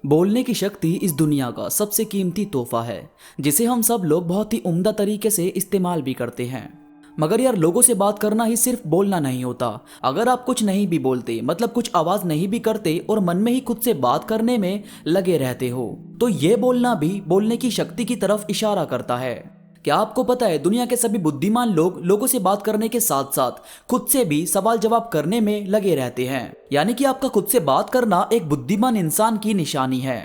बोलने की शक्ति इस दुनिया का सबसे कीमती तोहफा है, जिसे हम सब लोग बहुत ही उम्दा तरीके से इस्तेमाल भी करते हैं। मगर यार, लोगों से बात करना ही सिर्फ बोलना नहीं होता। अगर आप कुछ नहीं भी बोलते, मतलब कुछ आवाज नहीं भी करते और मन में ही खुद से बात करने में लगे रहते हो, तो ये बोलना भी बोलने की शक्ति की तरफ इशारा करता है। क्या आपको पता है, दुनिया के सभी बुद्धिमान लोग लोगों से बात करने के साथ साथ खुद से भी सवाल जवाब करने में लगे रहते हैं। यानी कि आपका खुद से बात करना एक बुद्धिमान इंसान की निशानी है।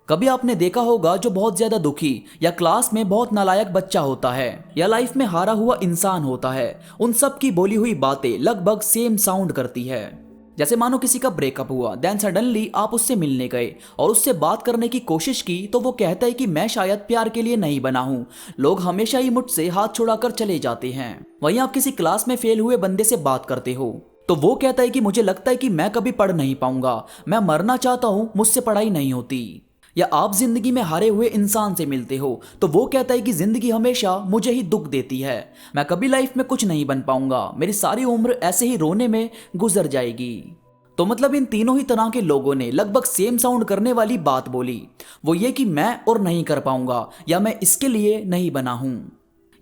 कभी आपने देखा होगा, जो बहुत ज्यादा दुखी या क्लास में बहुत नालायक बच्चा होता है या लाइफ में हारा हुआ इंसान होता है, उन सब की बोली हुई बातें लगभग सेम साउंड करती है। जैसे मानो किसी का ब्रेकअप हुआ, देन सडनली आप उससे मिलने गए और उससे बात करने की कोशिश की, तो वो कहता है कि मैं शायद प्यार के लिए नहीं बना हूँ, लोग हमेशा ही मुझसे हाथ छुड़ाकर चले जाते हैं। वहीं आप किसी क्लास में फेल हुए बंदे से बात करते हो, तो वो कहता है कि मुझे लगता है कि मैं कभी पढ़ नहीं पाऊंगा, मैं मरना चाहता हूँ, मुझसे पढ़ाई नहीं होती। या आप जिंदगी में हारे हुए इंसान से मिलते हो, तो वो कहता है कि जिंदगी हमेशा मुझे ही दुख देती है, मैं कभी लाइफ में कुछ नहीं बन पाऊंगा, मेरी सारी उम्र ऐसे ही रोने में गुजर जाएगी। तो मतलब इन तीनों ही तरह के लोगों ने लगभग सेम साउंड करने वाली बात बोली, वो ये कि मैं और नहीं कर पाऊंगा या मैं इसके लिए नहीं बना हूं।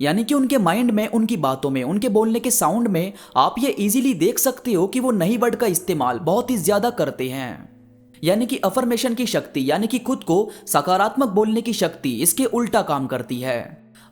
यानी कि उनके माइंड में, उनकी बातों में, उनके बोलने के साउंड में आप ये इजीली देख सकते हो कि वो नहीं वर्ड का इस्तेमाल बहुत ही ज्यादा करते हैं। यानी कि अफर्मेशन की शक्ति, यानी कि खुद को सकारात्मक बोलने की शक्ति इसके उल्टा काम करती है।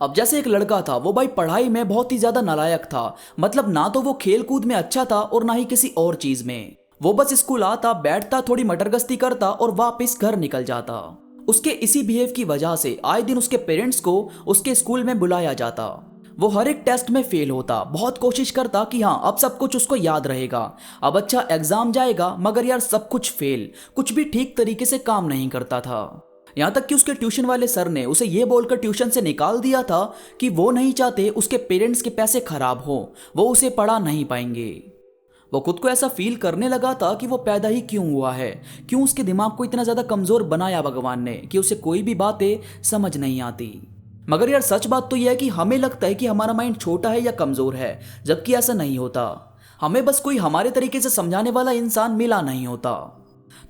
अब जैसे एक लड़का था, वो भाई पढ़ाई में बहुत ही ज्यादा नालायक था, मतलब ना तो वो खेल कूद में अच्छा था और ना ही किसी और चीज में। वो बस स्कूल आता, बैठता, थोड़ी मटरगस्ती करता और वापस घर निकल जाता। उसके इसी बिहेव की वजह से आए दिन उसके पेरेंट्स को उसके स्कूल में बुलाया जाता। वो हर एक टेस्ट में फेल होता, बहुत कोशिश करता कि हाँ अब सब कुछ उसको याद रहेगा, अब अच्छा एग्जाम जाएगा, मगर यार सब कुछ फेल, कुछ भी ठीक तरीके से काम नहीं करता था। यहाँ तक कि उसके ट्यूशन वाले सर ने उसे ये बोलकर ट्यूशन से निकाल दिया था कि वो नहीं चाहते उसके पेरेंट्स के पैसे खराब हो, वो उसे पढ़ा नहीं पाएंगे। वो खुद को ऐसा फील करने लगा था कि वो पैदा ही क्यों हुआ है, क्यों उसके दिमाग को इतना ज्यादा कमजोर बनाया भगवान ने कि उसे कोई भी बातें समझ नहीं आती। मगर यार, सच बात तो यह है कि हमें लगता है कि हमारा माइंड छोटा है या कमजोर है, जबकि ऐसा नहीं होता। हमें बस कोई हमारे तरीके से समझाने वाला इंसान मिला नहीं होता।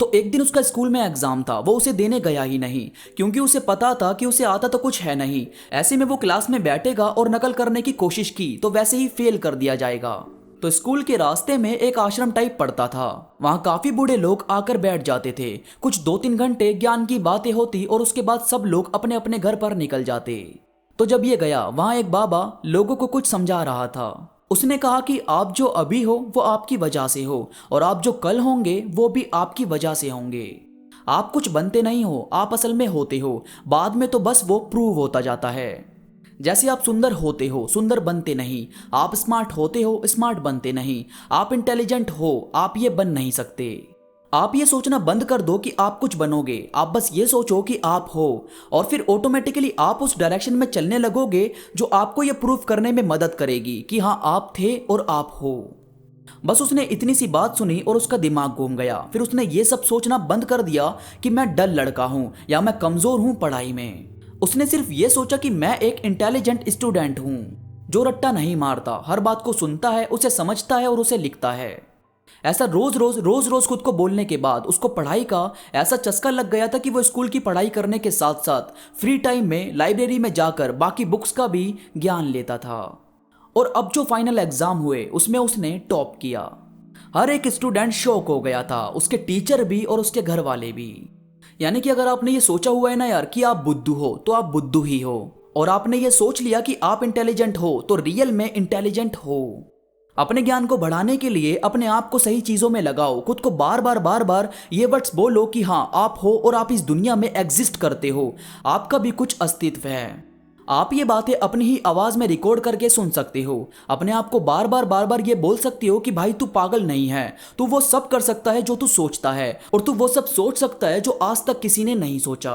तो एक दिन उसका स्कूल में एग्जाम था, वो उसे देने गया ही नहीं, क्योंकि उसे पता था कि उसे आता तो कुछ है नहीं। ऐसे में वो क्लास में बैठेगा और नकल करने की कोशिश की तो वैसे ही फेल कर दिया जाएगा। तो स्कूल के रास्ते में एक आश्रम टाइप पड़ता था, वहां काफी बूढ़े लोग आकर बैठ जाते थे। कुछ 2-3 घंटे ज्ञान की बातें होती और उसके बाद सब लोग अपने अपने घर पर निकल जाते। तो जब ये गया, वहां एक बाबा लोगों को कुछ समझा रहा था। उसने कहा कि आप जो अभी हो वो आपकी वजह से हो, और आप जो कल होंगे वो भी आपकी वजह से होंगे। आप कुछ बनते नहीं हो, आप असल में होते हो, बाद में तो बस वो प्रूव होता जाता है। जैसे आप सुंदर होते हो, सुंदर बनते नहीं, आप स्मार्ट होते हो, स्मार्ट बनते नहीं, आप इंटेलिजेंट हो, आप ये बन नहीं सकते। आप ये सोचना बंद कर दो कि आप कुछ बनोगे, आप बस ये सोचो कि आप हो, और फिर ऑटोमेटिकली आप उस डायरेक्शन में चलने लगोगे जो आपको ये प्रूफ करने में मदद करेगी कि हाँ आप थे और आप हो। बस उसने इतनी सी बात सुनी और उसका दिमाग घूम गया। फिर उसने ये सब सोचना बंद कर दिया कि मैं डल लड़का हूं या मैं कमजोर हूं पढ़ाई में। उसने सिर्फ ये सोचा कि मैं एक इंटेलिजेंट स्टूडेंट हूं, जो रट्टा नहीं मारता, हर बात को सुनता है, उसे समझता है और उसे लिखता है। ऐसा रोज रोज खुद को बोलने के बाद उसको पढ़ाई का ऐसा चस्का लग गया था कि वो स्कूल की पढ़ाई करने के साथ साथ फ्री टाइम में लाइब्रेरी में जाकर बाकी बुक्स का भी ज्ञान लेता था। और अब जो फाइनल एग्जाम हुए उसमें उसने टॉप किया। हर एक स्टूडेंट शॉक हो गया था, उसके टीचर भी और उसके घर वाले भी। यानी कि अगर आपने ये सोचा हुआ है ना यार कि आप बुद्धू हो, तो आप बुद्धू ही हो, और आपने ये सोच लिया कि आप इंटेलिजेंट हो, तो रियल में इंटेलिजेंट हो। अपने ज्ञान को बढ़ाने के लिए अपने आप को सही चीजों में लगाओ, खुद को बार बार ये वर्ड्स बोलो कि हाँ आप हो और आप इस दुनिया में एग्जिस्ट करते हो, आपका भी कुछ अस्तित्व है। आप ये बातें अपनी ही आवाज में रिकॉर्ड करके सुन सकते हो, अपने आप को बार बार ये बोल सकते हो कि भाई तू पागल नहीं है, तू वो सब कर सकता है जो तू सोचता है, और तू वो सब सोच सकता है जो आज तक किसी ने नहीं सोचा।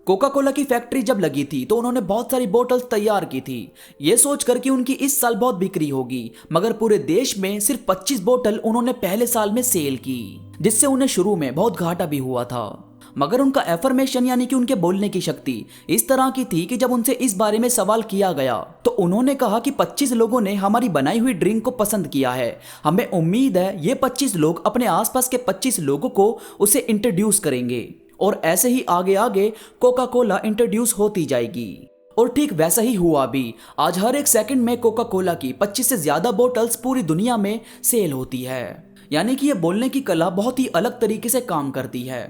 कोका कोला की फैक्ट्री जब लगी थी तो उन्होंने बहुत सारी बोतल्स तैयार की थी, ये सोचकर कि उनकी इस साल बहुत बिक्री होगी, मगर पूरे देश में सिर्फ 25 बोतल उन्होंने पहले साल में सेल की, जिससे उन्हें शुरू में बहुत घाटा भी हुआ था। मगर उनका एफर्मेशन, यानी कि उनके बोलने की शक्ति इस तरह की थी कि जब उनसे इस बारे में सवाल किया गया तो उन्होंने कहा कि 25 लोगों ने हमारी बनाई हुई ड्रिंक को पसंद किया है, हमें उम्मीद है ये 25 लोग अपने आसपास के 25 लोगों को उसे इंट्रोड्यूस करेंगे। और ऐसे ही आगे आगे कोका कोला इंट्रोड्यूस होती जाएगी। और ठीक वैसा ही हुआ भी। आज हर एक सेकंड में कोका कोला की 25 से ज्यादा बोतल्स पूरी दुनिया में सेल होती है। यानी कि ये बोलने की कला बहुत ही अलग तरीके से काम करती है।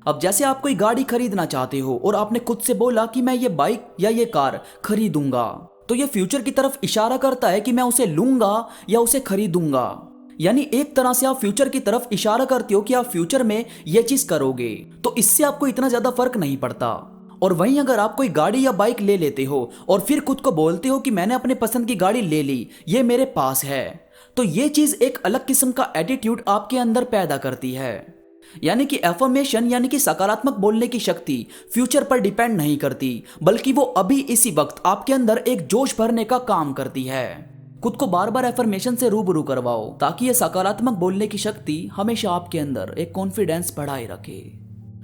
अब जैसे आप कोई गाड़ी खरीदना चाहते हो और आपने खुद से बोला कि मैं ये बाइक या ये कार खरीदूंगा, तो ये फ्यूचर की तरफ इशारा करता है कि मैं उसे लूंगा या उसे खरीदूंगा। यानी एक तरह से आप फ्यूचर की तरफ इशारा करते हो कि आप फ्यूचर में ये चीज करोगे, तो इससे आपको इतना ज्यादा फर्क नहीं पड़ता। और वहीं अगर आप कोई गाड़ी या बाइक ले लेते हो और फिर खुद को बोलते हो कि मैंने अपने पसंद की गाड़ी ले ली, ये मेरे पास है, तो ये चीज एक अलग किस्म का एटीट्यूड आपके अंदर पैदा करती है। यानी कि एफर्मेशन यानी कि सकारात्मक बोलने की शक्ति फ्यूचर पर डिपेंड नहीं करती, बल्कि वो अभी इसी वक्त आपके अंदर एक जोश भरने का काम करती है। खुद को बार बार एफर्मेशन से रूबरू करवाओ ताकि ये सकारात्मक बोलने की शक्ति हमेशा आपके अंदर एक कॉन्फिडेंस बढ़ाए रखे।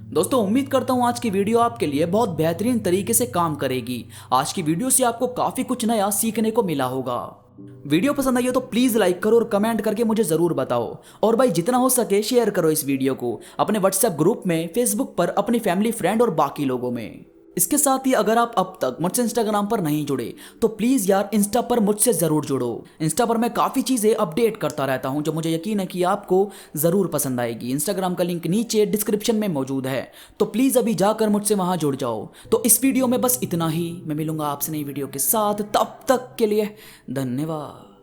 दोस्तों, उम्मीद करता हूँ आज की वीडियो आपके लिए बहुत बेहतरीन तरीके से काम करेगी। आज की वीडियो से आपको काफी कुछ नया सीखने को मिला होगा। वीडियो पसंद आई हो तो प्लीज लाइक करो और कमेंट करके मुझे जरूर बताओ। और भाई जितना हो सके शेयर करो इस वीडियो को अपने व्हाट्सएप ग्रुप में, फेसबुक पर, अपनी फैमिली, फ्रेंड और बाकी लोगों में। इसके साथ ही अगर आप अब तक मुझसे इंस्टाग्राम पर नहीं जुड़े तो प्लीज यार इंस्टा पर मुझसे जरूर जुड़ो। इंस्टा पर मैं काफी चीजें अपडेट करता रहता हूं जो मुझे यकीन है कि आपको जरूर पसंद आएगी। इंस्टाग्राम का लिंक नीचे डिस्क्रिप्शन में मौजूद है, तो प्लीज अभी जाकर मुझसे वहां जुड़ जाओ। तो इस वीडियो में बस इतना ही। मैं मिलूंगा आपसे नई वीडियो के साथ, तब तक के लिए धन्यवाद।